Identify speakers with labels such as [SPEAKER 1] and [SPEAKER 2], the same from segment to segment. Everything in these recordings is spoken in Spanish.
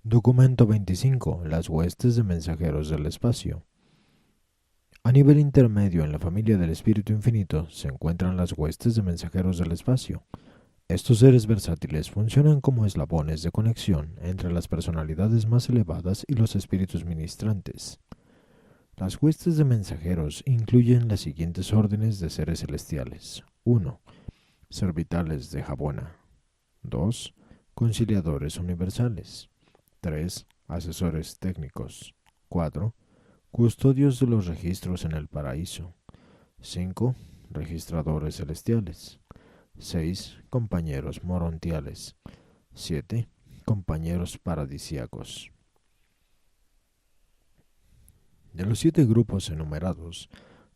[SPEAKER 1] Documento 25. Las huestes de mensajeros del espacio. A nivel intermedio en la familia del Espíritu Infinito se encuentran las huestes de mensajeros del espacio. Estos seres versátiles funcionan como eslabones de conexión entre las personalidades más elevadas y los espíritus ministrantes. Las huestes de mensajeros incluyen las siguientes órdenes de seres celestiales. 1. Servitales de Jabona. 2. Conciliadores universales. 3. Asesores técnicos. 4. Custodios de los registros en el paraíso. 5. Registradores celestiales. 6. Compañeros morontiales. 7. Compañeros paradisíacos. De los 7 grupos enumerados,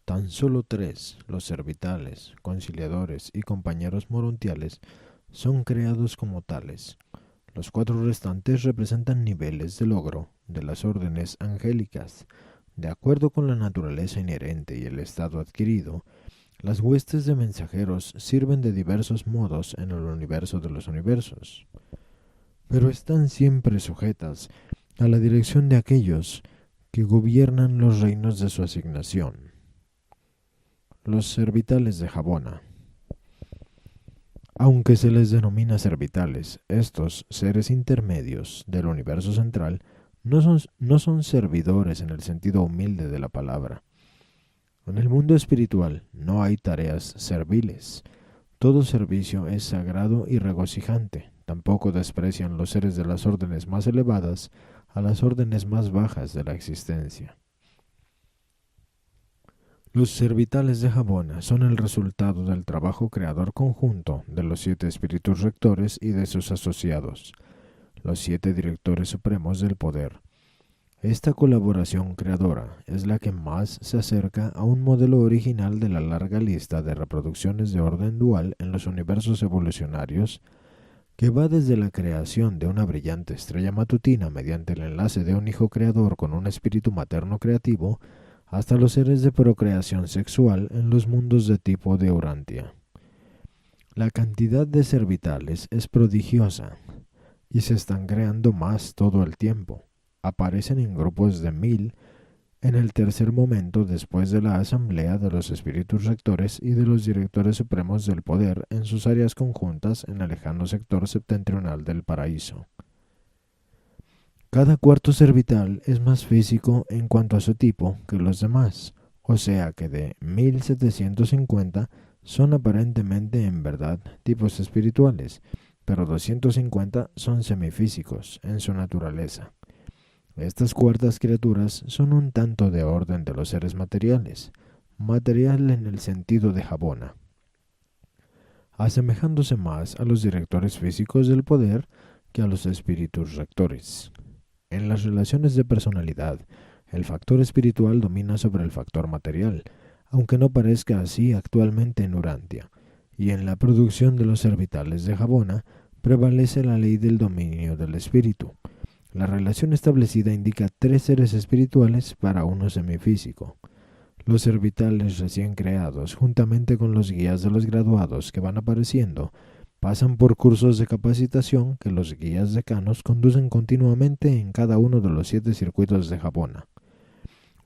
[SPEAKER 1] tan solo 3, los servitales, conciliadores y compañeros morontiales, son creados como tales. Los 4 restantes representan niveles de logro de las órdenes angélicas. De acuerdo con la naturaleza inherente y el estado adquirido, las huestes de mensajeros sirven de diversos modos en el universo de los universos, pero están siempre sujetas a la dirección de aquellos que gobiernan los reinos de su asignación. Los servitales de Jabona. Aunque se les denomina servitales, estos seres intermedios del universo central no son servidores en el sentido humilde de la palabra. En el mundo espiritual no hay tareas serviles. Todo servicio es sagrado y regocijante. Tampoco desprecian los seres de las órdenes más elevadas a las órdenes más bajas de la existencia. Los servitales de Jabona son el resultado del trabajo creador conjunto de los 7 espíritus rectores y de sus asociados, los 7 directores supremos del poder. Esta colaboración creadora es la que más se acerca a un modelo original de la larga lista de reproducciones de orden dual en los universos evolucionarios, que va desde la creación de una brillante estrella matutina mediante el enlace de un hijo creador con un espíritu materno creativo, hasta los seres de procreación sexual en los mundos de tipo de Urantia. La cantidad de servitales es prodigiosa y se están creando más todo el tiempo. Aparecen en grupos de 1000 en el tercer momento después de la asamblea de los espíritus rectores y de los directores supremos del poder en sus áreas conjuntas en el lejano sector septentrional del paraíso. Cada cuarto cervital es más físico en cuanto a su tipo que los demás, o sea que de 1750 son aparentemente en verdad tipos espirituales, pero 250 son semifísicos en su naturaleza. Estas cuartas criaturas son un tanto de orden de los seres materiales, material en el sentido de Jabona, asemejándose más a los directores físicos del poder que a los espíritus rectores. En las relaciones de personalidad, el factor espiritual domina sobre el factor material, aunque no parezca así actualmente en Urantia, y en la producción de los servitales de Jabona prevalece la ley del dominio del espíritu. La relación establecida indica 3 seres espirituales para uno semifísico. Los servitales recién creados, juntamente con los guías de los graduados que van apareciendo, pasan por cursos de capacitación que los guías decanos conducen continuamente en cada uno de los 7 circuitos de Jabona.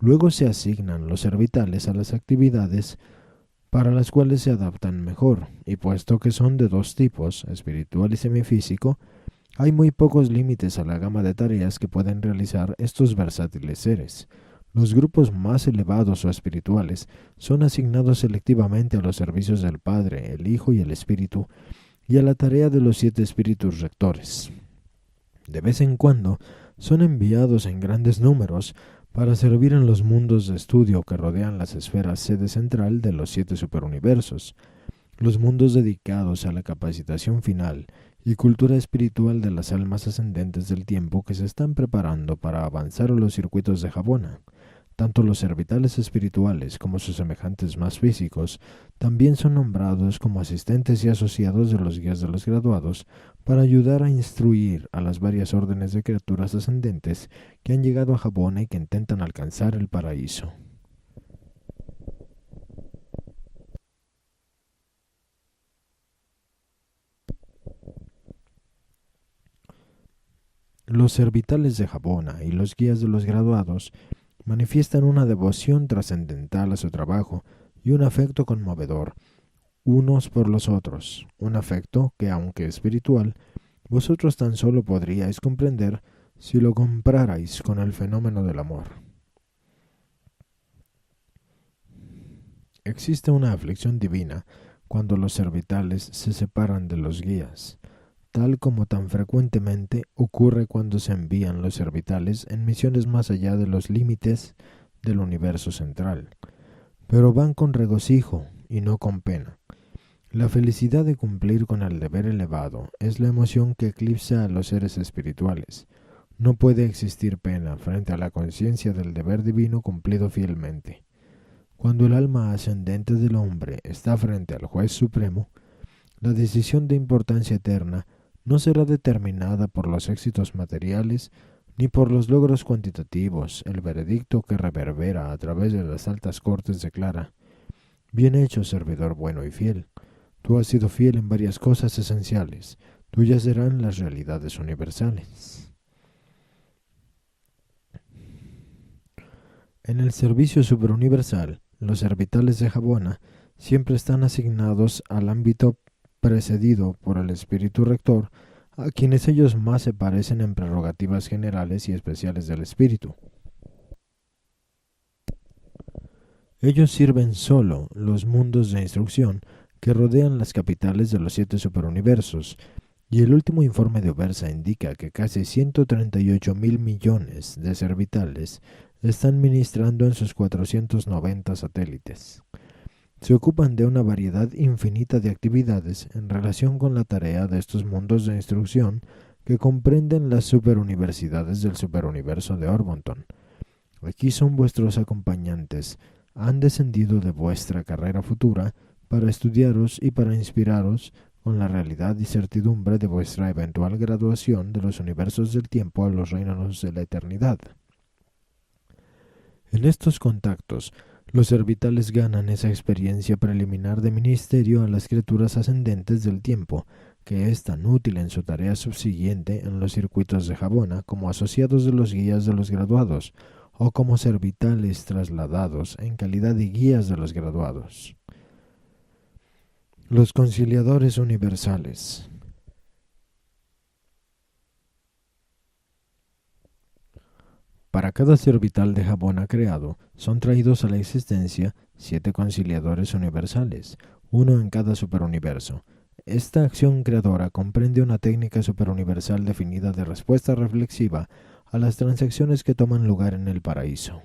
[SPEAKER 1] Luego se asignan los servitales a las actividades para las cuales se adaptan mejor, y puesto que son de 2 tipos, espiritual y semifísico, hay muy pocos límites a la gama de tareas que pueden realizar estos versátiles seres. Los grupos más elevados o espirituales son asignados selectivamente a los servicios del Padre, el Hijo y el Espíritu, y a la tarea de los 7 espíritus rectores. De vez en cuando son enviados en grandes números para servir en los mundos de estudio que rodean las esferas sede central de los 7 superuniversos, los mundos dedicados a la capacitación final y cultura espiritual de las almas ascendentes del tiempo que se están preparando para avanzar a los circuitos de Jabona. Tanto los servitales espirituales como sus semejantes más físicos también son nombrados como asistentes y asociados de los guías de los graduados para ayudar a instruir a las varias órdenes de criaturas ascendentes que han llegado a Jabona y que intentan alcanzar el paraíso. Los servitales de Jabona y los guías de los graduados manifiestan una devoción trascendental a su trabajo y un afecto conmovedor unos por los otros, un afecto que, aunque espiritual, vosotros tan solo podríais comprender si lo compararais con el fenómeno del amor. Existe una aflicción divina cuando los servitales se separan de los guías, tal como tan frecuentemente ocurre cuando se envían los servitales en misiones más allá de los límites del universo central, pero van con regocijo y no con pena. La felicidad de cumplir con el deber elevado es la emoción que eclipsa a los seres espirituales. No puede existir pena frente a la conciencia del deber divino cumplido fielmente. Cuando el alma ascendente del hombre está frente al juez supremo, la decisión de importancia eterna no será determinada por los éxitos materiales ni por los logros cuantitativos. El veredicto que reverbera a través de las altas cortes declara: bien hecho, servidor bueno y fiel. Tú has sido fiel en varias cosas esenciales. Tuyas serán las realidades universales. En el servicio superuniversal, los servitales de Jabona siempre están asignados al ámbito precedido por el espíritu rector, a quienes ellos más se parecen en prerrogativas generales y especiales del espíritu. Ellos sirven solo los mundos de instrucción que rodean las capitales de los 7 superuniversos, y el último informe de Obersa indica que casi 138.000 millones de servitales están ministrando en sus 490 satélites. Se ocupan de una variedad infinita de actividades en relación con la tarea de estos mundos de instrucción que comprenden las superuniversidades del superuniverso de Orbonton. Aquí son vuestros acompañantes, han descendido de vuestra carrera futura para estudiaros y para inspiraros con la realidad y certidumbre de vuestra eventual graduación de los universos del tiempo a los reinos de la eternidad. En estos contactos, los servitales ganan esa experiencia preliminar de ministerio a las criaturas ascendentes del tiempo, que es tan útil en su tarea subsiguiente en los circuitos de Jabona como asociados de los guías de los graduados, o como servitales trasladados en calidad de guías de los graduados. Los conciliadores universales. Para cada servital de Jabona creado, son traídos a la existencia 7 conciliadores universales, uno en cada superuniverso. Esta acción creadora comprende una técnica superuniversal definida de respuesta reflexiva a las transacciones que toman lugar en el paraíso.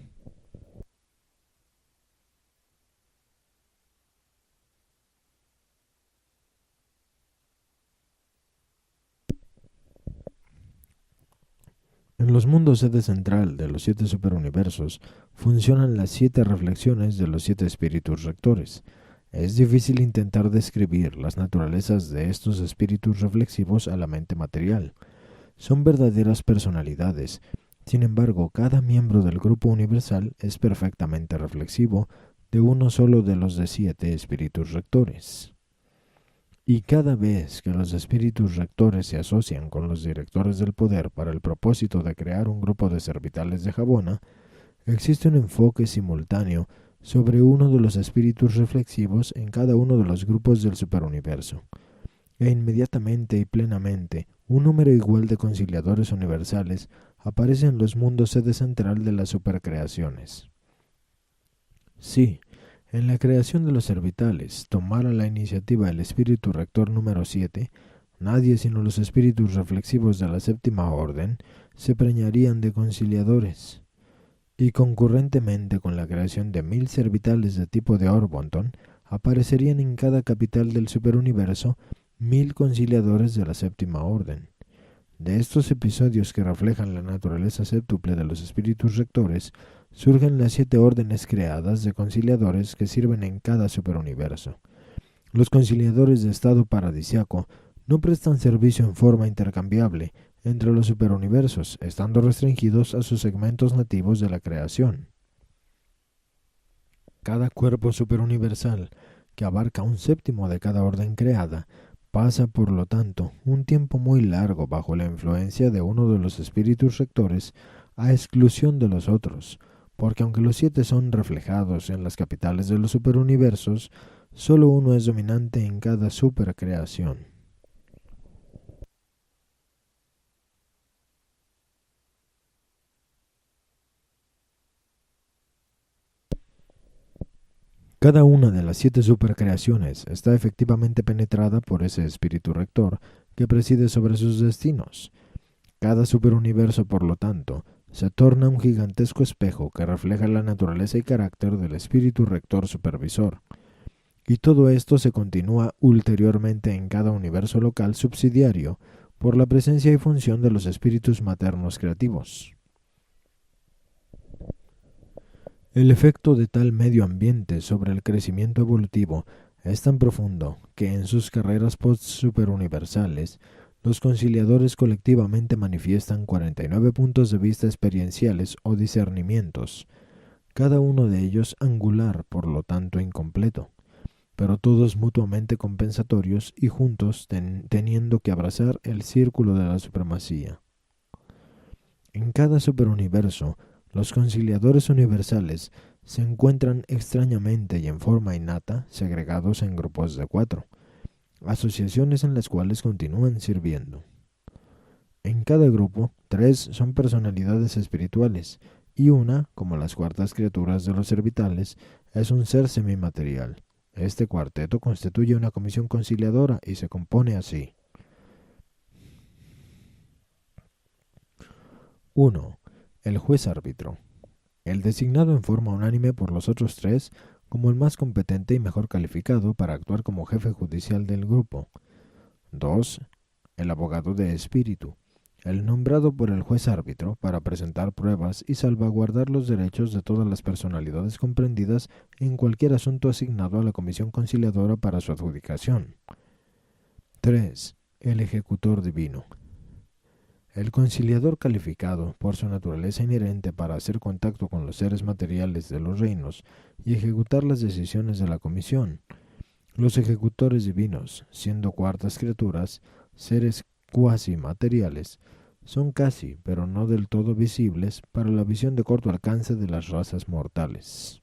[SPEAKER 1] En los mundos sede central de los 7 superuniversos funcionan las 7 reflexiones de los 7 espíritus rectores. Es difícil intentar describir las naturalezas de estos espíritus reflexivos a la mente material. Son verdaderas personalidades. Sin embargo, cada miembro del grupo universal es perfectamente reflexivo de uno solo de los de 7 espíritus rectores. Y cada vez que los espíritus rectores se asocian con los directores del poder para el propósito de crear un grupo de servitales de Jabona, existe un enfoque simultáneo sobre uno de los espíritus reflexivos en cada uno de los grupos del superuniverso. E inmediatamente y plenamente, un número igual de conciliadores universales aparece en los mundos sede central de las supercreaciones. Sí, en la creación de los servitales tomara la iniciativa el espíritu rector número 7, nadie sino los espíritus reflexivos de la séptima orden se preñarían de conciliadores. Y concurrentemente con la creación de 1000 servitales de tipo de Orbonton, aparecerían en cada capital del superuniverso 1000 conciliadores de la séptima orden. De estos episodios que reflejan la naturaleza séptuple de los espíritus rectores, surgen las 7 órdenes creadas de conciliadores que sirven en cada superuniverso. Los conciliadores de estado paradisiaco no prestan servicio en forma intercambiable entre los superuniversos, estando restringidos a sus segmentos nativos de la creación. Cada cuerpo superuniversal, que abarca un séptimo de cada orden creada, Pasa, por lo tanto, un tiempo muy largo bajo la influencia de uno de los espíritus rectores a exclusión de los otros, porque aunque los 7 son reflejados en las capitales de los superuniversos, solo uno es dominante en cada supercreación. Cada una de las 7 supercreaciones está efectivamente penetrada por ese espíritu rector que preside sobre sus destinos. Cada superuniverso, por lo tanto, se torna un gigantesco espejo que refleja la naturaleza y carácter del espíritu rector supervisor. Y todo esto se continúa ulteriormente en cada universo local subsidiario por la presencia y función de los espíritus maternos creativos. El efecto de tal medio ambiente sobre el crecimiento evolutivo es tan profundo que en sus carreras post-superuniversales, los conciliadores colectivamente manifiestan 49 puntos de vista experienciales o discernimientos, cada uno de ellos angular, por lo tanto incompleto, pero todos mutuamente compensatorios y juntos teniendo que abrazar el círculo de la supremacía. En cada superuniverso, los conciliadores universales se encuentran extrañamente y en forma innata segregados en grupos de 4, asociaciones en las cuales continúan sirviendo. En cada grupo, 3 son personalidades espirituales y una, como las cuartas criaturas de los servitales, es un ser semimaterial. Este cuarteto constituye una comisión conciliadora y se compone así. 1. El juez árbitro. El designado en forma unánime por los otros 3 como el más competente y mejor calificado para actuar como jefe judicial del grupo. 2. El abogado de espíritu. El nombrado por el juez árbitro para presentar pruebas y salvaguardar los derechos de todas las personalidades comprendidas en cualquier asunto asignado a la comisión conciliadora para su adjudicación. 3. El ejecutor divino. El conciliador calificado por su naturaleza inherente para hacer contacto con los seres materiales de los reinos y ejecutar las decisiones de la comisión. Los ejecutores divinos, siendo cuartas criaturas, seres cuasi materiales, son casi, pero no del todo visibles para la visión de corto alcance de las razas mortales.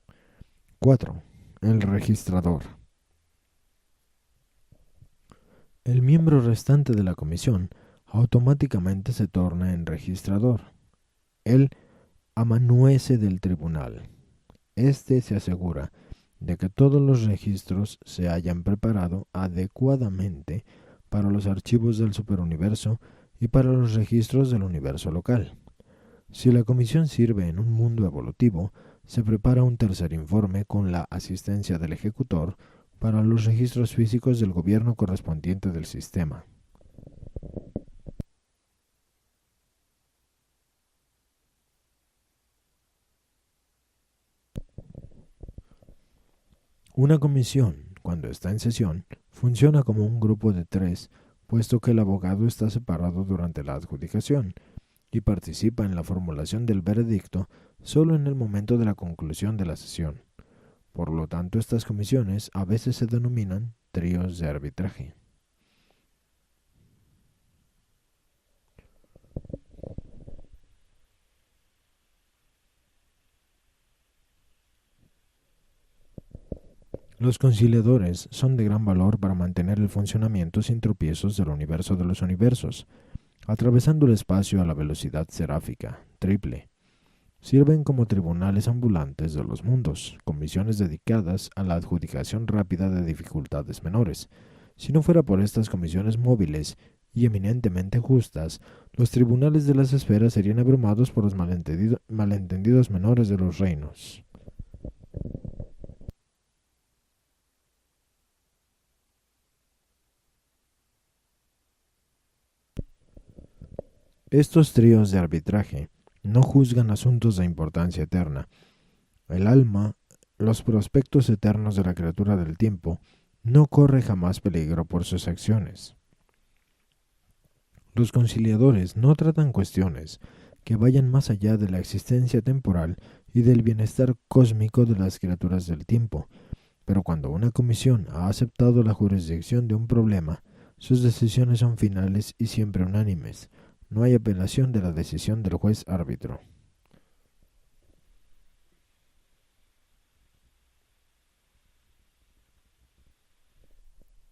[SPEAKER 1] 4. El registrador. El miembro restante de la comisión automáticamente se torna en registrador. El amanuense del tribunal. Este se asegura de que todos los registros se hayan preparado adecuadamente para los archivos del superuniverso y para los registros del universo local. Si la comisión sirve en un mundo evolutivo, se prepara un tercer informe con la asistencia del ejecutor para los registros físicos del gobierno correspondiente del sistema. Una comisión, cuando está en sesión, funciona como un grupo de 3, puesto que el abogado está separado durante la adjudicación y participa en la formulación del veredicto solo en el momento de la conclusión de la sesión. Por lo tanto, estas comisiones a veces se denominan tríos de arbitraje. Los conciliadores son de gran valor para mantener el funcionamiento sin tropiezos del universo de los universos, atravesando el espacio a la velocidad seráfica, triple. Sirven como tribunales ambulantes de los mundos, comisiones dedicadas a la adjudicación rápida de dificultades menores. Si no fuera por estas comisiones móviles y eminentemente justas, los tribunales de las esferas serían abrumados por los malentendidos menores de los reinos. Estos tríos de arbitraje no juzgan asuntos de importancia eterna. El alma, los prospectos eternos de la criatura del tiempo, no corre jamás peligro por sus acciones. Los conciliadores no tratan cuestiones que vayan más allá de la existencia temporal y del bienestar cósmico de las criaturas del tiempo, pero cuando una comisión ha aceptado la jurisdicción de un problema, Sus decisiones son finales y siempre unánimes. No hay apelación de la decisión del juez árbitro.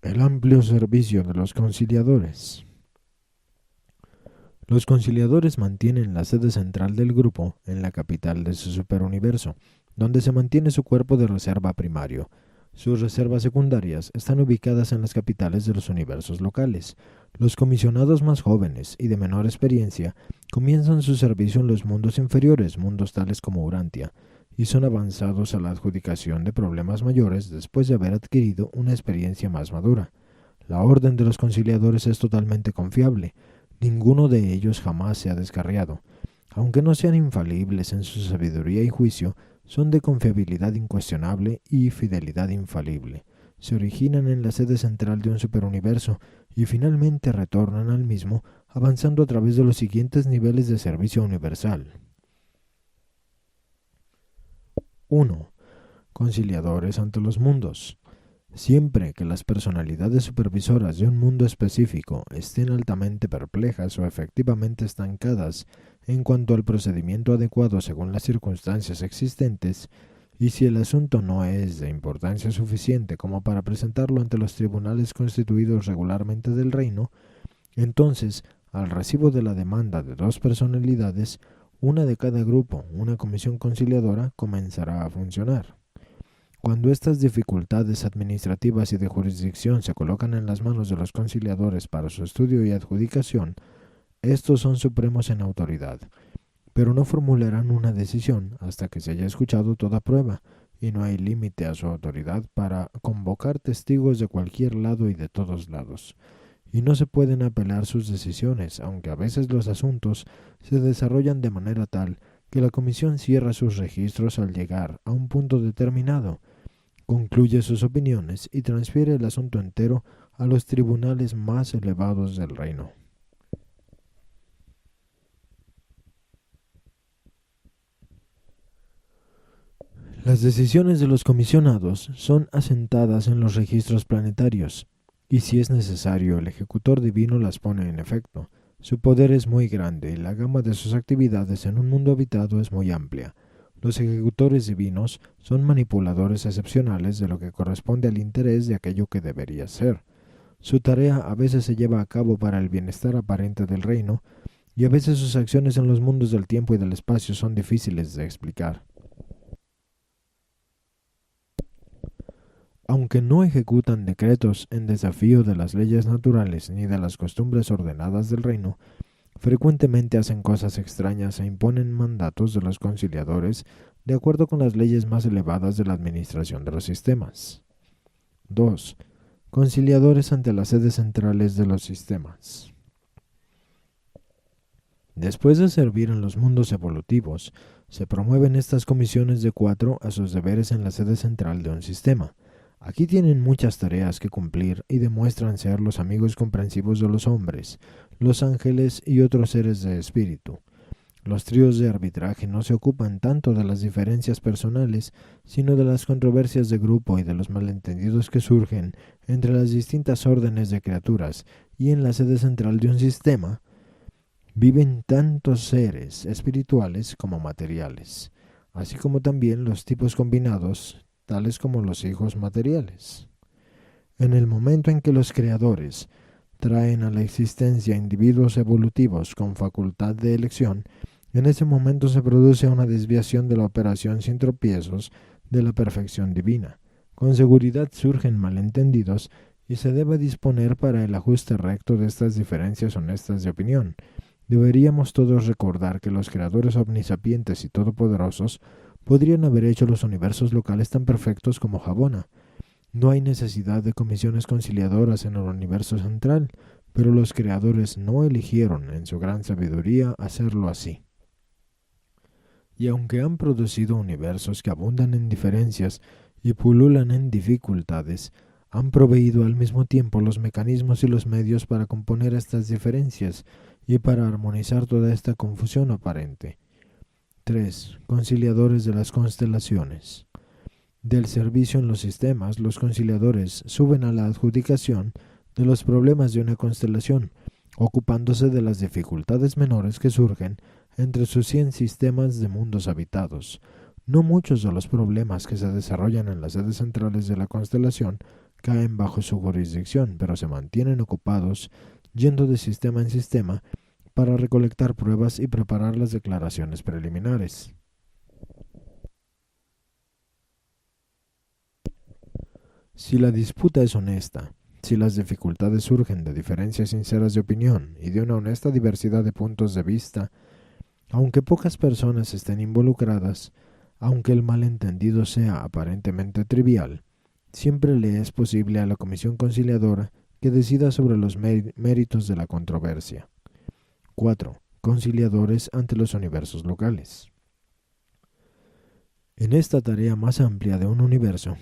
[SPEAKER 1] El amplio servicio de los conciliadores. Los conciliadores mantienen la sede central del grupo en la capital de su superuniverso, donde se mantiene su cuerpo de reserva primario. Sus reservas secundarias están ubicadas en las capitales de los universos locales. Los comisionados más jóvenes y de menor experiencia comienzan su servicio en los mundos inferiores, mundos tales como Urantia, y son avanzados a la adjudicación de problemas mayores después de haber adquirido una experiencia más madura. La orden de los conciliadores es totalmente confiable. Ninguno de ellos jamás se ha descarriado. Aunque no sean infalibles en su sabiduría y juicio, son de confiabilidad incuestionable y fidelidad infalible. Se originan en la sede central de un superuniverso y finalmente retornan al mismo, avanzando a través de los siguientes niveles de servicio universal. 1. Conciliadores ante los mundos. Siempre que las personalidades supervisoras de un mundo específico estén altamente perplejas o efectivamente estancadas en cuanto al procedimiento adecuado según las circunstancias existentes, y si el asunto no es de importancia suficiente como para presentarlo ante los tribunales constituidos regularmente del reino, entonces, al recibo de la demanda de dos personalidades, una de cada grupo, una comisión conciliadora, comenzará a funcionar. Cuando estas dificultades administrativas y de jurisdicción se colocan en las manos de los conciliadores para su estudio y adjudicación, estos son supremos en autoridad, pero no formularán una decisión hasta que se haya escuchado toda prueba, y no hay límite a su autoridad para convocar testigos de cualquier lado y de todos lados. Y no se pueden apelar sus decisiones, aunque a veces los asuntos se desarrollan de manera tal que la comisión cierra sus registros al llegar a un punto determinado, concluye sus opiniones y transfiere el asunto entero a los tribunales más elevados del reino. Las decisiones de los comisionados son asentadas en los registros planetarios, y si es necesario el ejecutor divino las pone en efecto. Su poder es muy grande y la gama de sus actividades en un mundo habitado es muy amplia. Los ejecutores divinos son manipuladores excepcionales de lo que corresponde al interés de aquello que debería ser. Su tarea a veces se lleva a cabo para el bienestar aparente del reino, y a veces sus acciones en los mundos del tiempo y del espacio son difíciles de explicar. Aunque no ejecutan decretos en desafío de las leyes naturales ni de las costumbres ordenadas del reino, frecuentemente hacen cosas extrañas e imponen mandatos de los conciliadores de acuerdo con las leyes más elevadas de la administración de los sistemas. 2. Conciliadores ante las sedes centrales de los sistemas. Después de servir en los mundos evolutivos, se promueven estas comisiones de 4 a sus deberes en la sede central de un sistema. Aquí tienen muchas tareas que cumplir y demuestran ser los amigos comprensivos de los hombres, los ángeles y otros seres de espíritu. Los tríos de arbitraje no se ocupan tanto de las diferencias personales, sino de las controversias de grupo y de los malentendidos que surgen entre las distintas órdenes de criaturas, y en la sede central de un sistema viven tantos seres espirituales como materiales, así como también los tipos combinados, tales como los hijos materiales. En el momento en que los creadores traen a la existencia individuos evolutivos con facultad de elección, en ese momento se produce una desviación de la operación sin tropiezos de la perfección divina. Con seguridad surgen malentendidos y se debe disponer para el ajuste recto de estas diferencias honestas de opinión. Deberíamos todos recordar que los creadores omnisapientes y todopoderosos podrían haber hecho los universos locales tan perfectos como Jabona. No hay necesidad de comisiones conciliadoras en el universo central, pero los creadores no eligieron, en su gran sabiduría, hacerlo así. Y aunque han producido universos que abundan en diferencias y pululan en dificultades, han proveído al mismo tiempo los mecanismos y los medios para componer estas diferencias y para armonizar toda esta confusión aparente. 3. Conciliadores de las constelaciones. Del servicio en los sistemas, los conciliadores suben a la adjudicación de los problemas de una constelación, ocupándose de las dificultades menores que surgen entre sus 100 sistemas de mundos habitados. No muchos de los problemas que se desarrollan en las sedes centrales de la constelación caen bajo su jurisdicción, pero se mantienen ocupados yendo de sistema en sistema para recolectar pruebas y preparar las declaraciones preliminares. Si la disputa es honesta, si las dificultades surgen de diferencias sinceras de opinión y de una honesta diversidad de puntos de vista, aunque pocas personas estén involucradas, aunque el malentendido sea aparentemente trivial, siempre le es posible a la comisión conciliadora que decida sobre los méritos de la controversia. 4. Conciliadores ante los universos locales. En esta tarea más amplia de un universo,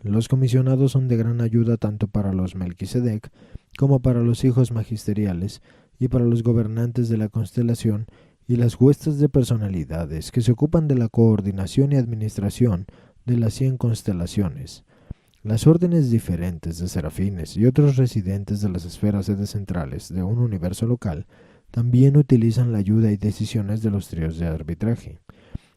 [SPEAKER 1] los comisionados son de gran ayuda tanto para los Melquisedec como para los hijos magisteriales y para los gobernantes de la constelación y las huestes de personalidades que se ocupan de la coordinación y administración de las 100 constelaciones. Las órdenes diferentes de serafines y otros residentes de las esferas sedes centrales de un universo local también utilizan la ayuda y decisiones de los tríos de arbitraje.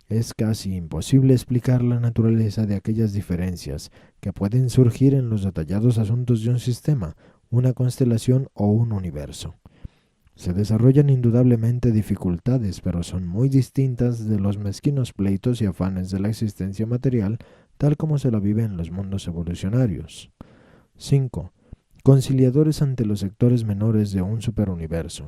[SPEAKER 1] Es casi imposible explicar la naturaleza de aquellas diferencias que pueden surgir en los detallados asuntos de un sistema, una constelación o un universo. Se desarrollan indudablemente dificultades, pero son muy distintas de los mezquinos pleitos y afanes de la existencia material, tal como se la vive en los mundos evolucionarios. 5. Conciliadores ante los sectores menores de un superuniverso.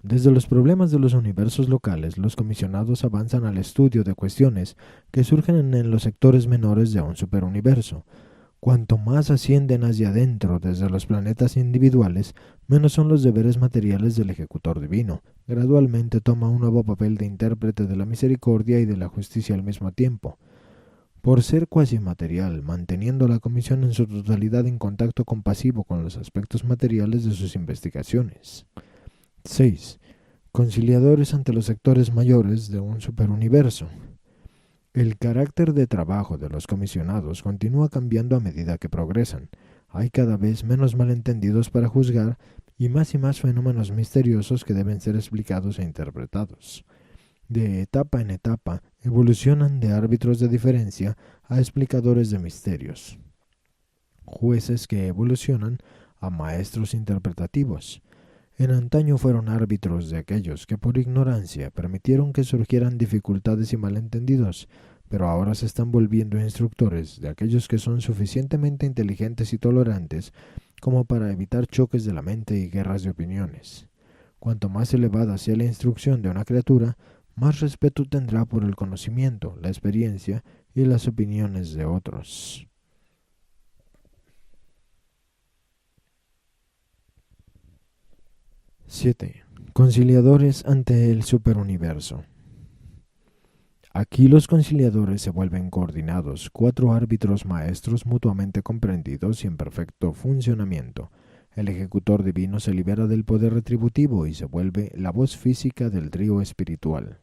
[SPEAKER 1] Desde los problemas de los universos locales, los comisionados avanzan al estudio de cuestiones que surgen en los sectores menores de un superuniverso. Cuanto más ascienden hacia adentro desde los planetas individuales, menos son los deberes materiales del ejecutor divino. Gradualmente toma un nuevo papel de intérprete de la misericordia y de la justicia al mismo tiempo. Por ser cuasi material, manteniendo la comisión en su totalidad en contacto compasivo con los aspectos materiales de sus investigaciones. 6. Conciliadores ante los sectores mayores de un superuniverso. El carácter de trabajo de los comisionados continúa cambiando a medida que progresan. Hay cada vez menos malentendidos para juzgar y más fenómenos misteriosos que deben ser explicados e interpretados. De etapa en etapa, evolucionan de árbitros de diferencia a explicadores de misterios, jueces que evolucionan a maestros interpretativos. En antaño fueron árbitros de aquellos que por ignorancia permitieron que surgieran dificultades y malentendidos, pero ahora se están volviendo instructores de aquellos que son suficientemente inteligentes y tolerantes como para evitar choques de la mente y guerras de opiniones. Cuanto más elevada sea la instrucción de una criatura, más respeto tendrá por el conocimiento, la experiencia y las opiniones de otros. 7. Conciliadores ante el superuniverso. Aquí los conciliadores se vuelven coordinados, 4 árbitros maestros mutuamente comprendidos y en perfecto funcionamiento. El ejecutor divino se libera del poder retributivo y se vuelve la voz física del trío espiritual.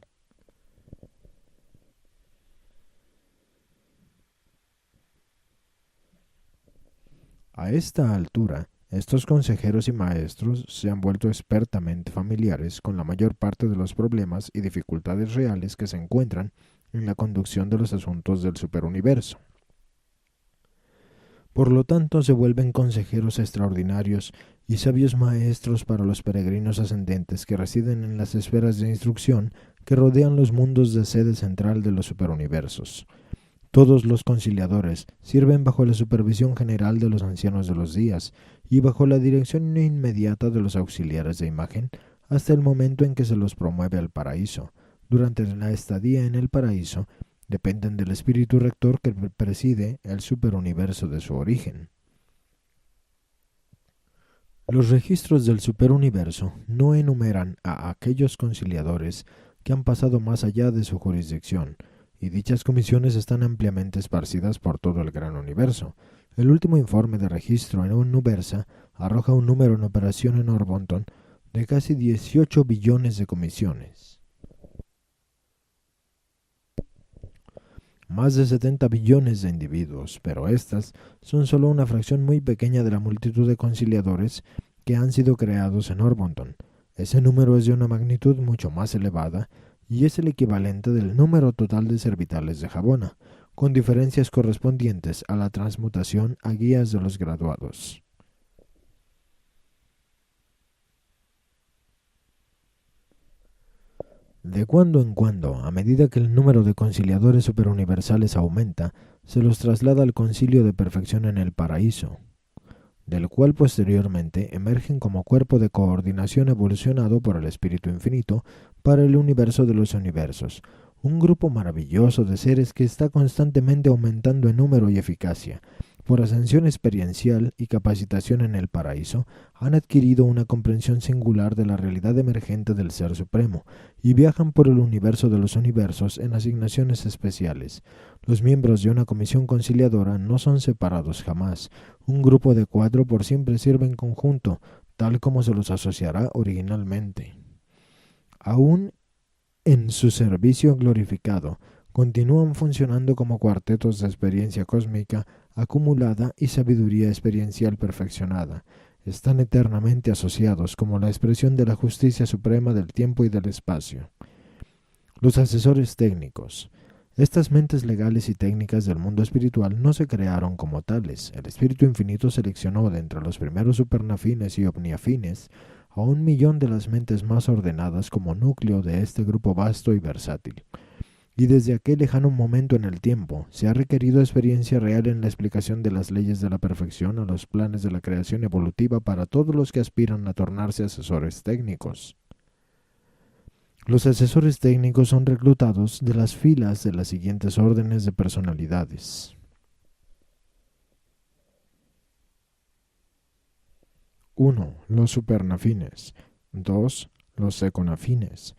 [SPEAKER 1] A esta altura, estos consejeros y maestros se han vuelto expertamente familiares con la mayor parte de los problemas y dificultades reales que se encuentran en la conducción de los asuntos del superuniverso. Por lo tanto, se vuelven consejeros extraordinarios y sabios maestros para los peregrinos ascendentes que residen en las esferas de instrucción que rodean los mundos de sede central de los superuniversos. Todos los conciliadores sirven bajo la supervisión general de los ancianos de los días y bajo la dirección inmediata de los auxiliares de imagen hasta el momento en que se los promueve al paraíso. Durante la estadía en el paraíso, dependen del espíritu rector que preside el superuniverso de su origen. Los registros del superuniverso no enumeran a aquellos conciliadores que han pasado más allá de su jurisdicción, y dichas comisiones están ampliamente esparcidas por todo el gran universo. El último informe de registro en Nuversa arroja un número en operación en Orbonton de casi 18 billones de comisiones. más de 70 billones de individuos, pero estas son solo una fracción muy pequeña de la multitud de conciliadores que han sido creados en Orbonton. Ese número es de una magnitud mucho más elevada y es el equivalente del número total de servitales de Habona, con diferencias correspondientes a la transmutación a guías de los graduados. De cuando en cuando, a medida que el número de conciliadores superuniversales aumenta, se los traslada al concilio de perfección en el paraíso, del cual posteriormente emergen como cuerpo de coordinación evolucionado por el Espíritu Infinito para el universo de los universos, un grupo maravilloso de seres que está constantemente aumentando en número y eficacia. Por ascensión experiencial y capacitación en el paraíso, han adquirido una comprensión singular de la realidad emergente del Ser Supremo y viajan por el universo de los universos en asignaciones especiales. Los miembros de una comisión conciliadora no son separados jamás. Un grupo de 4 por siempre sirve en conjunto, tal como se los asociará originalmente. Aún en su servicio glorificado, continúan funcionando como cuartetos de experiencia cósmica acumulada y sabiduría experiencial perfeccionada. Están eternamente asociados como la expresión de la justicia suprema del tiempo y del espacio. Los asesores técnicos. Estas mentes legales y técnicas del mundo espiritual no se crearon como tales. El Espíritu Infinito seleccionó de entre los primeros supernafines y omniafines a 1.000.000 de las mentes más ordenadas como núcleo de este grupo vasto y versátil. Y desde aquel lejano momento en el tiempo, se ha requerido experiencia real en la explicación de las leyes de la perfección a los planes de la creación evolutiva para todos los que aspiran a tornarse asesores técnicos. Los asesores técnicos son reclutados de las filas de las siguientes órdenes de personalidades. 1. Los supernafines. 2. Los seconafines.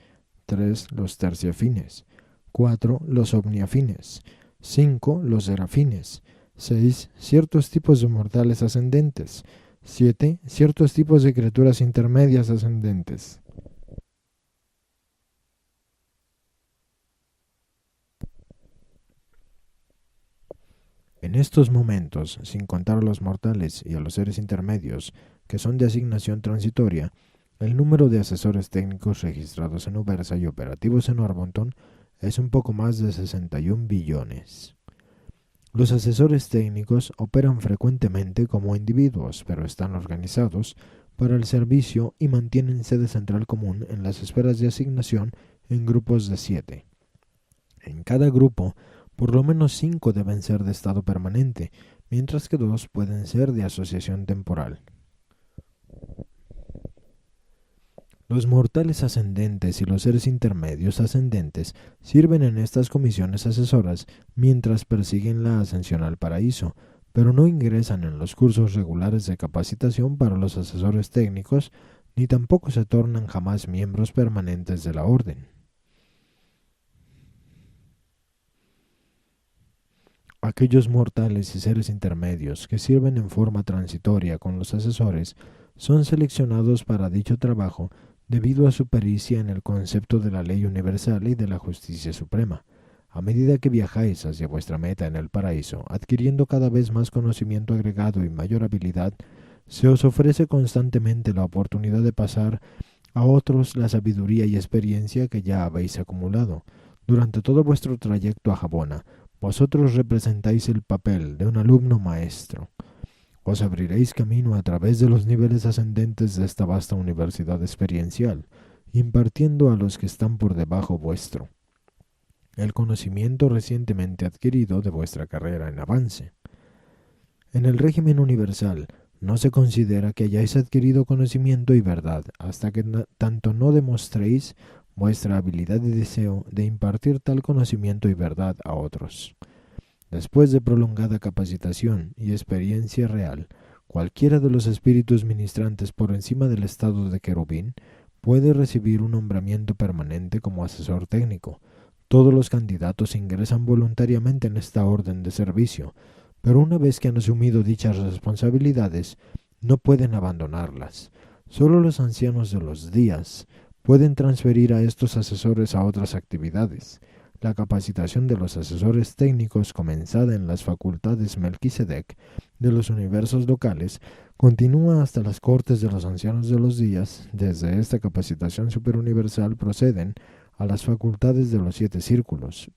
[SPEAKER 1] 3. Los terciafines. 4. Los omniafines. 5. Los serafines. 6. Ciertos tipos de mortales ascendentes. 7. Ciertos tipos de criaturas intermedias ascendentes. En estos momentos, sin contar a los mortales y a los seres intermedios, que son de asignación transitoria, el número de asesores técnicos registrados en Ubersa y operativos en Orbonton es un poco más de 61 billones. Los asesores técnicos operan frecuentemente como individuos, pero están organizados para el servicio y mantienen sede central común en las esferas de asignación en grupos de 7. En cada grupo, por lo menos 5 deben ser de estado permanente, mientras que 2 pueden ser de asociación temporal. Los mortales ascendentes y los seres intermedios ascendentes sirven en estas comisiones asesoras mientras persiguen la ascensión al paraíso, pero no ingresan en los cursos regulares de capacitación para los asesores técnicos, ni tampoco se tornan jamás miembros permanentes de la orden. Aquellos mortales y seres intermedios que sirven en forma transitoria con los asesores son seleccionados para dicho trabajo debido a su pericia en el concepto de la ley universal y de la justicia suprema. A medida que viajáis hacia vuestra meta en el paraíso, adquiriendo cada vez más conocimiento agregado y mayor habilidad, se os ofrece constantemente la oportunidad de pasar a otros la sabiduría y experiencia que ya habéis acumulado. Durante todo vuestro trayecto a Habona, vosotros representáis el papel de un alumno maestro. Os abriréis camino a través de los niveles ascendentes de esta vasta universidad experiencial, impartiendo a los que están por debajo vuestro el conocimiento recientemente adquirido de vuestra carrera en avance. En el régimen universal, no se considera que hayáis adquirido conocimiento y verdad hasta que tanto no demostréis vuestra habilidad y deseo de impartir tal conocimiento y verdad a otros. Después de prolongada capacitación y experiencia real, cualquiera de los espíritus ministrantes por encima del estado de querubín puede recibir un nombramiento permanente como asesor técnico. Todos los candidatos ingresan voluntariamente en esta orden de servicio, pero una vez que han asumido dichas responsabilidades, no pueden abandonarlas. Solo los ancianos de los días pueden transferir a estos asesores a otras actividades. La capacitación de los asesores técnicos, comenzada en las facultades Melquisedec de los universos locales, continúa hasta las cortes de los ancianos de los días. Desde esta capacitación superuniversal proceden a las facultades de los 7 círculos,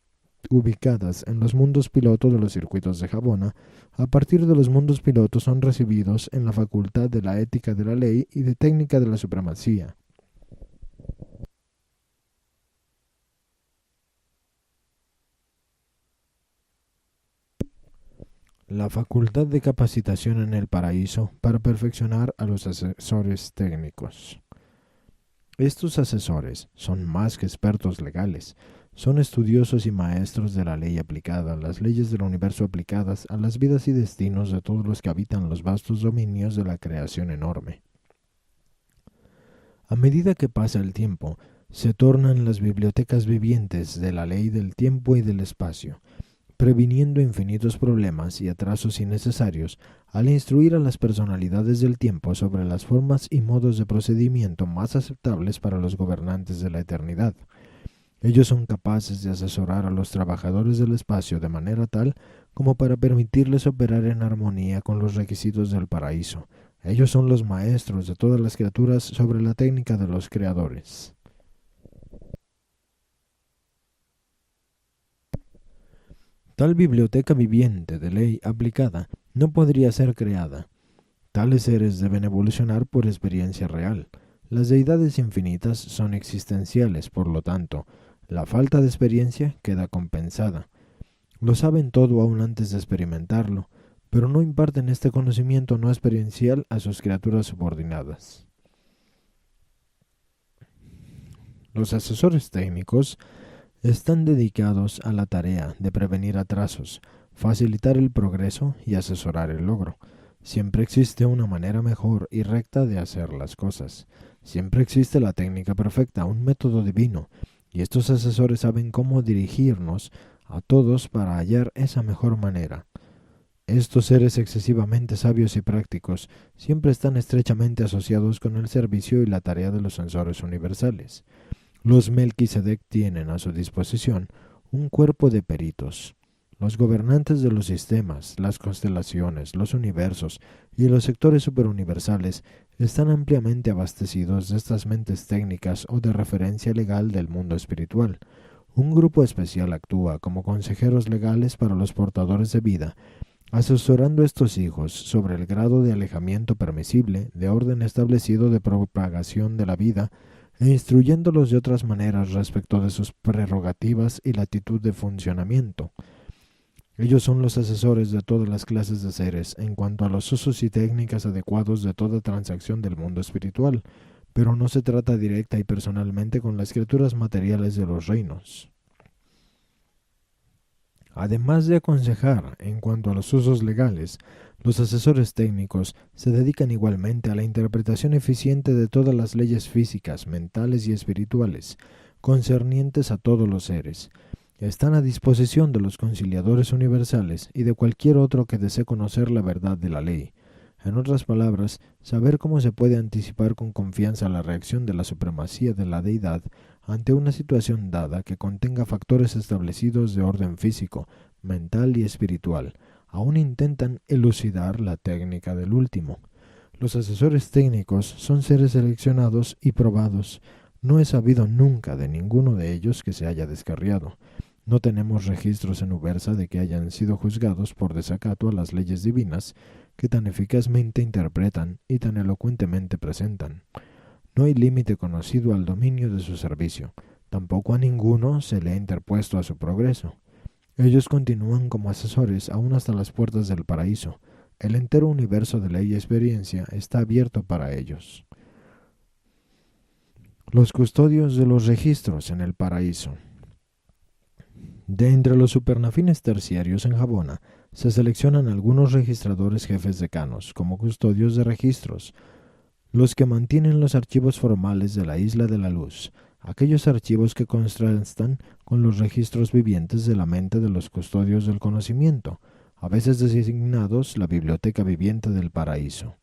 [SPEAKER 1] ubicadas en los mundos piloto de los circuitos de Jabona. A partir de los mundos pilotos son recibidos en la facultad de la ética de la ley y de técnica de la supremacía. La facultad de capacitación en el paraíso para perfeccionar a los asesores técnicos. Estos asesores son más que expertos legales, son estudiosos y maestros de la ley aplicada, las leyes del universo aplicadas a las vidas y destinos de todos los que habitan los vastos dominios de la creación enorme. A medida que pasa el tiempo, se tornan las bibliotecas vivientes de la ley del tiempo y del espacio, previniendo infinitos problemas y atrasos innecesarios al instruir a las personalidades del tiempo sobre las formas y modos de procedimiento más aceptables para los gobernantes de la eternidad. Ellos son capaces de asesorar a los trabajadores del espacio de manera tal como para permitirles operar en armonía con los requisitos del paraíso. Ellos son los maestros de todas las criaturas sobre la técnica de los creadores. Tal biblioteca viviente de ley aplicada no podría ser creada. Tales seres deben evolucionar por experiencia real. Las deidades infinitas son existenciales, por lo tanto, la falta de experiencia queda compensada. Lo saben todo aún antes de experimentarlo, pero no imparten este conocimiento no experiencial a sus criaturas subordinadas. Los asesores técnicos están dedicados a la tarea de prevenir atrasos, facilitar el progreso y asesorar el logro. Siempre existe una manera mejor y recta de hacer las cosas. Siempre existe la técnica perfecta, un método divino, y estos asesores saben cómo dirigirnos a todos para hallar esa mejor manera. Estos seres excesivamente sabios y prácticos siempre están estrechamente asociados con el servicio y la tarea de los sensores universales. Los Melquisedec tienen a su disposición un cuerpo de peritos. Los gobernantes de los sistemas, las constelaciones, los universos y los sectores superuniversales están ampliamente abastecidos de estas mentes técnicas o de referencia legal del mundo espiritual. Un grupo especial actúa como consejeros legales para los portadores de vida, asesorando a estos hijos sobre el grado de alejamiento permisible de orden establecido de propagación de la vida, e instruyéndolos de otras maneras respecto de sus prerrogativas y latitud de funcionamiento. Ellos son los asesores de todas las clases de seres en cuanto a los usos y técnicas adecuados de toda transacción del mundo espiritual, pero no se trata directa y personalmente con las criaturas materiales de los reinos. Además de aconsejar en cuanto a los usos legales, los asesores técnicos se dedican igualmente a la interpretación eficiente de todas las leyes físicas, mentales y espirituales, concernientes a todos los seres. Están a disposición de los conciliadores universales y de cualquier otro que desee conocer la verdad de la ley. En otras palabras, saber cómo se puede anticipar con confianza la reacción de la supremacía de la deidad ante una situación dada que contenga factores establecidos de orden físico, mental y espiritual. Aún intentan elucidar la técnica del último. Los asesores técnicos son seres seleccionados y probados. No he sabido nunca de ninguno de ellos que se haya descarriado. No tenemos registros en Ubersa de que hayan sido juzgados por desacato a las leyes divinas que tan eficazmente interpretan y tan elocuentemente presentan. No hay límite conocido al dominio de su servicio. Tampoco a ninguno se le ha interpuesto a su progreso. Ellos continúan como asesores aún hasta las puertas del paraíso. El entero universo de ley y experiencia está abierto para ellos. Los custodios de los registros en el paraíso. De entre los supernafines terciarios en Jabona, se seleccionan algunos registradores jefes decanos como custodios de registros, los que mantienen los archivos formales de la Isla de la Luz, aquellos archivos que contrastan con los registros vivientes de la mente de los custodios del conocimiento, a veces designados la Biblioteca Viviente del Paraíso.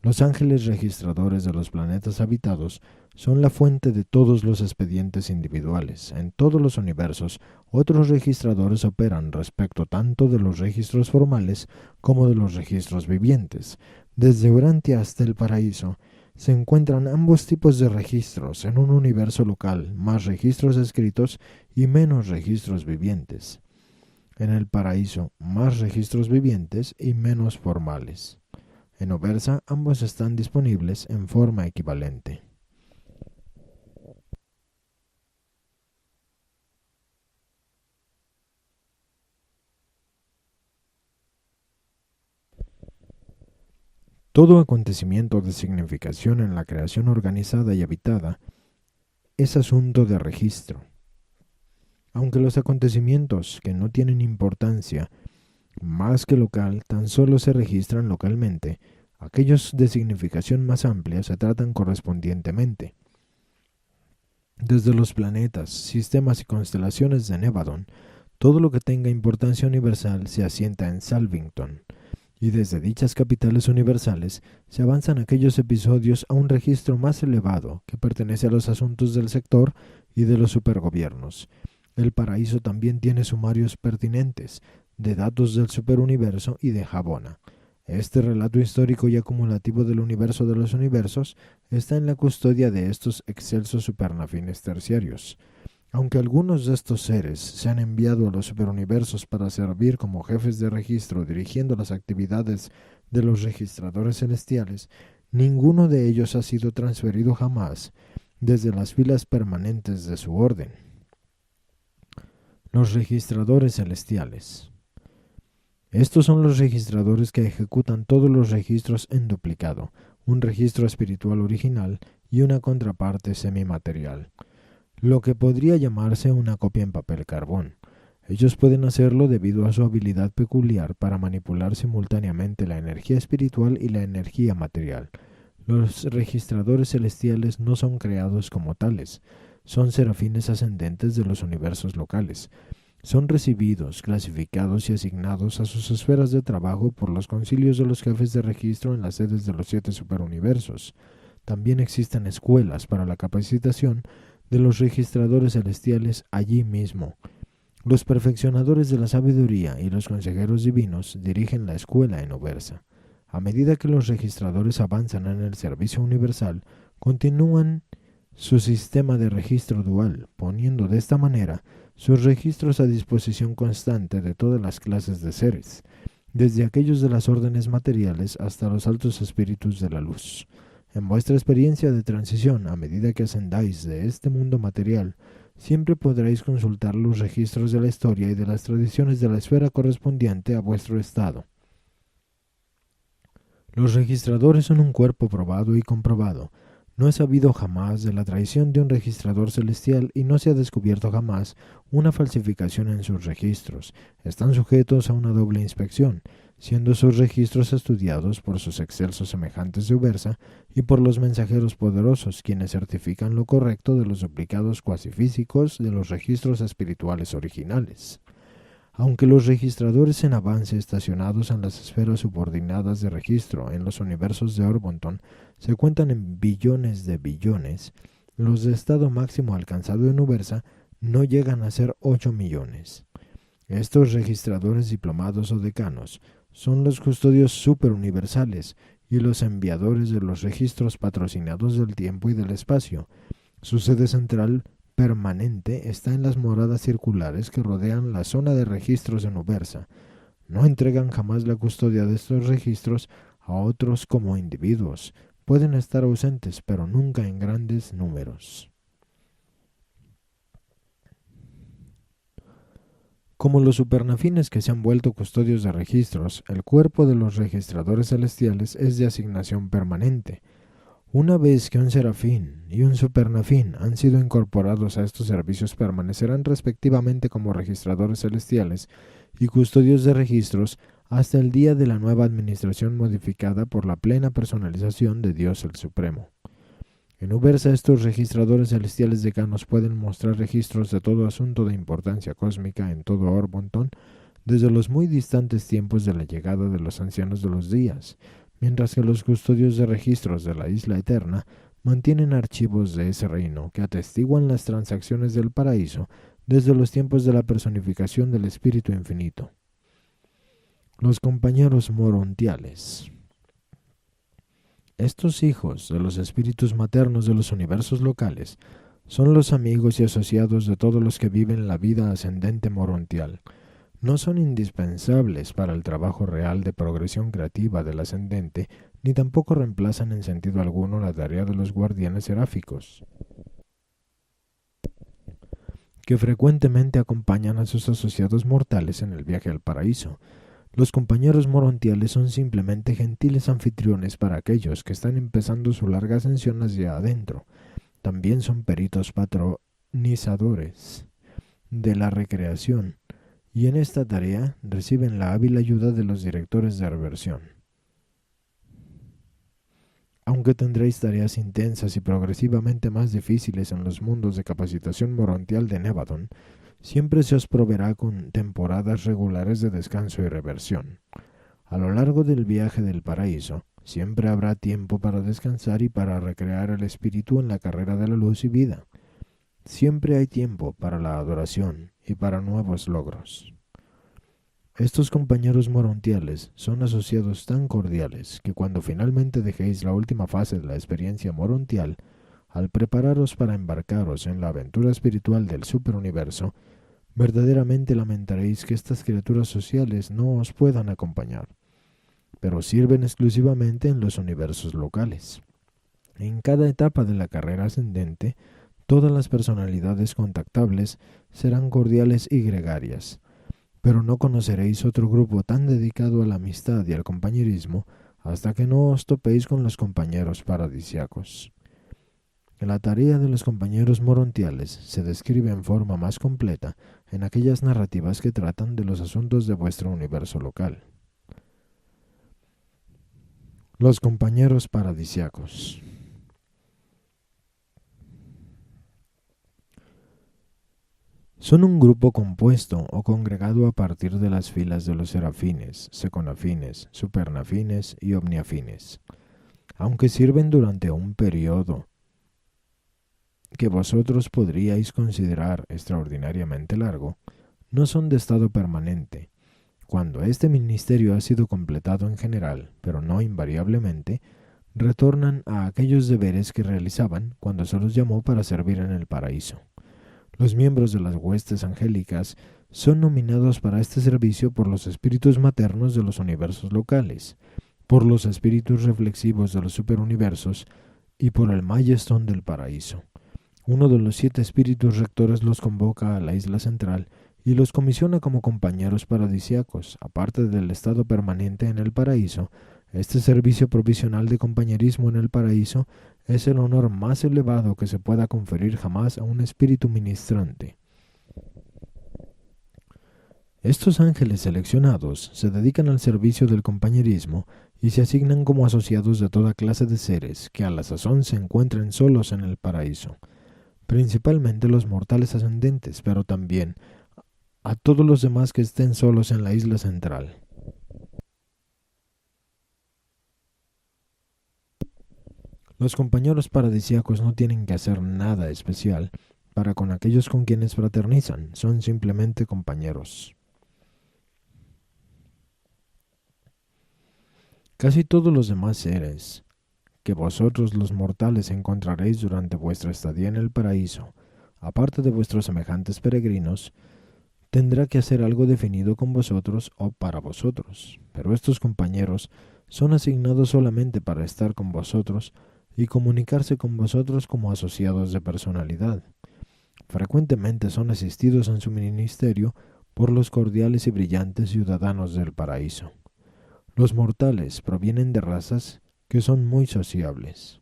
[SPEAKER 1] Los ángeles registradores de los planetas habitados son la fuente de todos los expedientes individuales. En todos los universos, otros registradores operan respecto tanto de los registros formales como de los registros vivientes. Desde Urantia hasta el paraíso, se encuentran ambos tipos de registros en un universo local, más registros escritos y menos registros vivientes. En el paraíso, más registros vivientes y menos formales. En Ubersa, ambos están disponibles en forma equivalente. Todo acontecimiento de significación en la creación organizada y habitada es asunto de registro. Aunque los acontecimientos que no tienen importancia más que local tan solo se registran localmente, aquellos de significación más amplia se tratan correspondientemente. Desde los planetas, sistemas y constelaciones de Nevadon, todo lo que tenga importancia universal se asienta en Salvington, y desde dichas capitales universales se avanzan aquellos episodios a un registro más elevado que pertenece a los asuntos del sector y de los supergobiernos. El paraíso también tiene sumarios pertinentes de datos del superuniverso y de Jabona. Este relato histórico y acumulativo del universo de los universos está en la custodia de estos excelsos supernafines terciarios. Aunque algunos de estos seres se han enviado a los superuniversos para servir como jefes de registro dirigiendo las actividades de los registradores celestiales, ninguno de ellos ha sido transferido jamás desde las filas permanentes de su orden. Los registradores celestiales. Estos son los registradores que ejecutan todos los registros en duplicado, un registro espiritual original y una contraparte semimaterial, lo que podría llamarse una copia en papel carbón. Ellos pueden hacerlo debido a su habilidad peculiar para manipular simultáneamente la energía espiritual y la energía material. Los registradores celestiales no son creados como tales, son serafines ascendentes de los universos locales. Son recibidos, clasificados y asignados a sus esferas de trabajo por los concilios de los jefes de registro en las sedes de los 7 superuniversos. También existen escuelas para la capacitación de los registradores celestiales allí mismo. Los perfeccionadores de la sabiduría y los consejeros divinos dirigen la escuela en Ubersa. A medida que los registradores avanzan en el servicio universal, continúan su sistema de registro dual, poniendo de esta manera sus registros a disposición constante de todas las clases de seres, desde aquellos de las órdenes materiales hasta los altos espíritus de la luz. En vuestra experiencia de transición, a medida que ascendáis de este mundo material, siempre podréis consultar los registros de la historia y de las tradiciones de la esfera correspondiente a vuestro estado. Los registradores son un cuerpo probado y comprobado. No he sabido jamás de la traición de un registrador celestial y no se ha descubierto jamás una falsificación en sus registros. Están sujetos a una doble inspección, siendo sus registros estudiados por sus excelsos semejantes de Ubersa y por los mensajeros poderosos, quienes certifican lo correcto de los duplicados cuasifísicos de los registros espirituales originales. Aunque los registradores en avance estacionados en las esferas subordinadas de registro en los universos de Orbonton se cuentan en billones de billones, los de estado máximo alcanzado en Ubersa no llegan a ser 8 millones. Estos registradores diplomados o decanos son los custodios superuniversales y los enviadores de los registros patrocinados del tiempo y del espacio. Su sede central permanente está en las moradas circulares que rodean la zona de registros en Ubersa. No entregan jamás la custodia de estos registros a otros como individuos. Pueden estar ausentes, pero nunca en grandes números. Como los supernafines que se han vuelto custodios de registros, el cuerpo de los registradores celestiales es de asignación permanente. Una vez que un serafín y un supernafín han sido incorporados a estos servicios, permanecerán respectivamente como registradores celestiales y custodios de registros hasta el día de la nueva administración modificada por la plena personalización de Dios el Supremo. En Ubersa, estos registradores celestiales decanos pueden mostrar registros de todo asunto de importancia cósmica en todo Orbonton, desde los muy distantes tiempos de la llegada de los ancianos de los días, mientras que los custodios de registros de la Isla Eterna mantienen archivos de ese reino que atestiguan las transacciones del paraíso desde los tiempos de la personificación del Espíritu Infinito. Los compañeros morontiales. Estos hijos de los espíritus maternos de los universos locales son los amigos y asociados de todos los que viven la vida ascendente morontial. No son indispensables para el trabajo real de progresión creativa del ascendente, ni tampoco reemplazan en sentido alguno la tarea de los guardianes seráficos, que frecuentemente acompañan a sus asociados mortales en el viaje al paraíso. Los compañeros morontiales son simplemente gentiles anfitriones para aquellos que están empezando su larga ascensión hacia adentro. También son peritos patronizadores de la recreación, y en esta tarea reciben la hábil ayuda de los directores de reversión. Aunque tendréis tareas intensas y progresivamente más difíciles en los mundos de capacitación morontial de Nevadon, siempre se os proveerá con temporadas regulares de descanso y reversión. A lo largo del viaje del paraíso, siempre habrá tiempo para descansar y para recrear el espíritu en la carrera de la luz y vida. Siempre hay tiempo para la adoración y para nuevos logros. Estos compañeros morontiales son asociados tan cordiales que cuando finalmente dejéis la última fase de la experiencia morontial, al prepararos para embarcaros en la aventura espiritual del superuniverso, verdaderamente lamentaréis que estas criaturas sociales no os puedan acompañar, pero sirven exclusivamente en los universos locales. En cada etapa de la carrera ascendente, todas las personalidades contactables serán cordiales y gregarias, pero no conoceréis otro grupo tan dedicado a la amistad y al compañerismo hasta que no os topéis con los compañeros paradisiacos. La tarea de los compañeros morontiales se describe en forma más completa en aquellas narrativas que tratan de los asuntos de vuestro universo local. Los compañeros paradisiacos. Son un grupo compuesto o congregado a partir de las filas de los serafines, seconafines, supernafines y omniafines. Aunque sirven durante un periodo que vosotros podríais considerar extraordinariamente largo, no son de estado permanente. Cuando este ministerio ha sido completado en general, pero no invariablemente, retornan a aquellos deberes que realizaban cuando se los llamó para servir en el paraíso. Los miembros de las huestes angélicas son nominados para este servicio por los espíritus maternos de los universos locales, por los espíritus reflexivos de los superuniversos y por el Mayestón del paraíso. Uno de los 7 espíritus rectores los convoca a la isla central y los comisiona como compañeros paradisíacos. Aparte del estado permanente en el paraíso, este servicio provisional de compañerismo en el paraíso es el honor más elevado que se pueda conferir jamás a un espíritu ministrante. Estos ángeles seleccionados se dedican al servicio del compañerismo y se asignan como asociados de toda clase de seres que a la sazón se encuentren solos en el paraíso, principalmente los mortales ascendentes, pero también a todos los demás que estén solos en la isla central. Los compañeros paradisíacos no tienen que hacer nada especial para con aquellos con quienes fraternizan, son simplemente compañeros. Casi todos los demás seres que vosotros los mortales encontraréis durante vuestra estadía en el paraíso, aparte de vuestros semejantes peregrinos, tendrá que hacer algo definido con vosotros o para vosotros, pero estos compañeros son asignados solamente para estar con vosotros y comunicarse con vosotros como asociados de personalidad. Frecuentemente son asistidos en su ministerio por los cordiales y brillantes ciudadanos del paraíso. Los mortales provienen de razas que son muy sociables.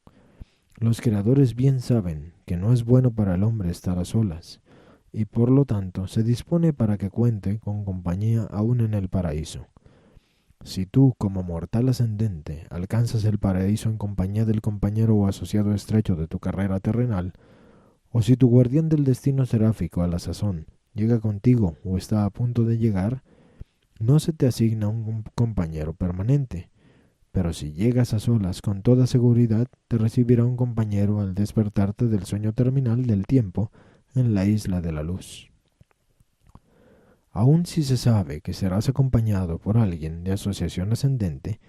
[SPEAKER 1] Los creadores bien saben que no es bueno para el hombre estar a solas, y por lo tanto se dispone para que cuente con compañía aún en el paraíso. Si tú, como mortal ascendente, alcanzas el paraíso en compañía del compañero o asociado estrecho de tu carrera terrenal, o si tu guardián del destino seráfico a la sazón llega contigo o está a punto de llegar, no se te asigna un compañero permanente, pero si llegas a solas con toda seguridad, te recibirá un compañero al despertarte del sueño terminal del tiempo en la isla de la luz. Aun si se sabe que serás acompañado por alguien de asociación ascendente,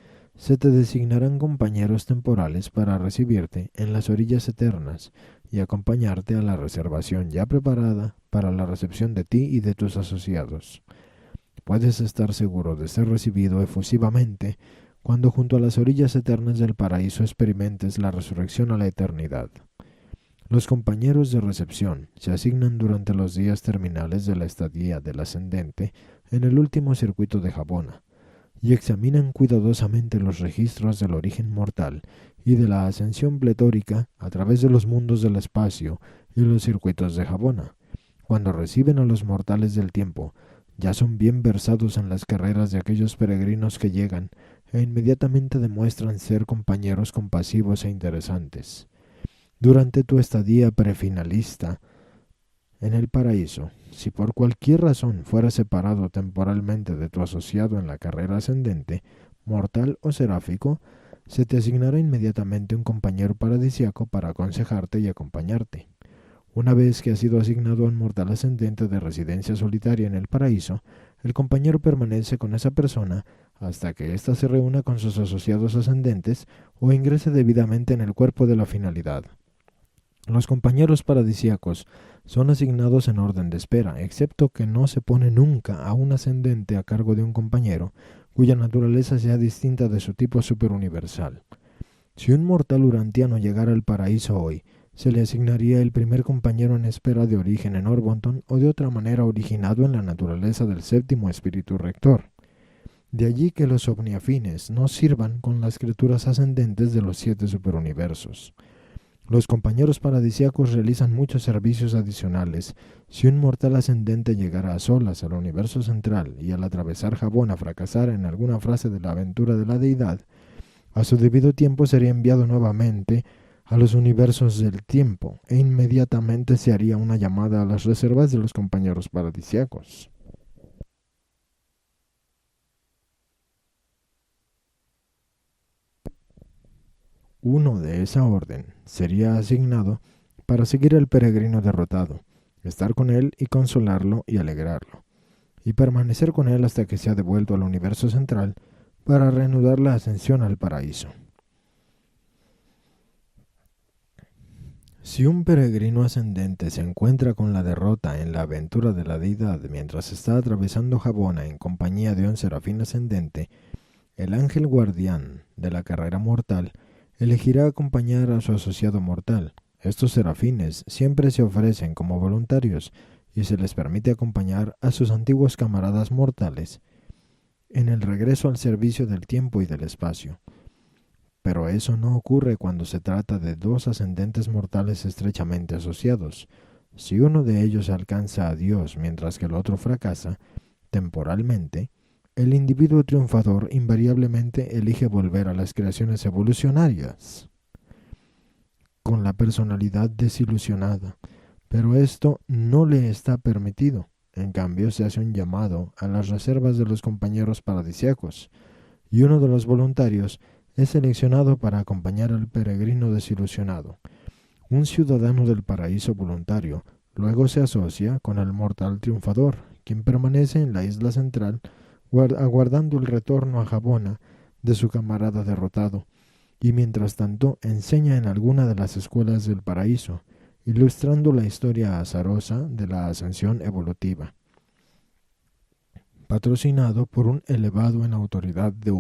[SPEAKER 1] se te designarán compañeros temporales para recibirte en las orillas eternas y acompañarte a la reservación ya preparada para la recepción de ti y de tus asociados. Puedes estar seguro de ser recibido efusivamente cuando junto a las orillas eternas del paraíso experimentes la resurrección a la eternidad. Los compañeros de recepción se asignan durante los días terminales de la estadía del ascendente en el último circuito de Jabona, y examinan cuidadosamente los registros del origen mortal y de la ascensión pletórica a través de los mundos del espacio y los circuitos de Jabona. Cuando reciben a los mortales del tiempo, ya son bien versados en las carreras de aquellos peregrinos que llegan e inmediatamente demuestran ser compañeros compasivos e interesantes. Durante tu estadía prefinalista en el paraíso, si por cualquier razón fueras separado temporalmente de tu asociado en la carrera ascendente, mortal o seráfico, se te asignará inmediatamente un compañero paradisíaco para aconsejarte y acompañarte. Una vez que has sido asignado a un mortal ascendente de residencia solitaria en el paraíso, el compañero permanece con esa persona hasta que ésta se reúna con sus asociados ascendentes o ingrese debidamente en el cuerpo de la finalidad. Los compañeros paradisíacos son asignados en orden de espera, excepto que no se pone nunca a un ascendente a cargo de un compañero cuya naturaleza sea distinta de su tipo superuniversal. Si un mortal urantiano llegara al paraíso hoy, se le asignaría el primer compañero en espera de origen en Orbonton o de otra manera originado en la naturaleza del séptimo espíritu rector. De allí que los omniafines no sirvan con las criaturas ascendentes de los 7 superuniversos. Los compañeros paradisíacos realizan muchos servicios adicionales. Si un mortal ascendente llegara a solas al universo central y al atravesar Jabona fracasara en alguna frase de la aventura de la deidad, a su debido tiempo sería enviado nuevamente a los universos del tiempo e inmediatamente se haría una llamada a las reservas de los compañeros paradisíacos. Uno de esa orden sería asignado para seguir al peregrino derrotado, estar con él y consolarlo y alegrarlo, y permanecer con él hasta que sea devuelto al universo central para reanudar la ascensión al paraíso. Si un peregrino ascendente se encuentra con la derrota en la aventura de la deidad mientras está atravesando Jabona en compañía de un serafín ascendente, el ángel guardián de la carrera mortal elegirá acompañar a su asociado mortal. Estos serafines siempre se ofrecen como voluntarios y se les permite acompañar a sus antiguos camaradas mortales en el regreso al servicio del tiempo y del espacio. Pero eso no ocurre cuando se trata de dos ascendentes mortales estrechamente asociados. Si uno de ellos alcanza a Dios mientras que el otro fracasa, temporalmente, el individuo triunfador invariablemente elige volver a las creaciones evolucionarias con la personalidad desilusionada, pero esto no le está permitido. En cambio, se hace un llamado a las reservas de los compañeros paradisíacos, y uno de los voluntarios es seleccionado para acompañar al peregrino desilusionado. Un ciudadano del paraíso voluntario luego se asocia con el mortal triunfador, quien permanece en la isla central aguardando el retorno a Jabona de su camarada derrotado, y mientras tanto enseña en alguna de las escuelas del paraíso, ilustrando la historia azarosa de la ascensión evolutiva. Patrocinado por un elevado en autoridad de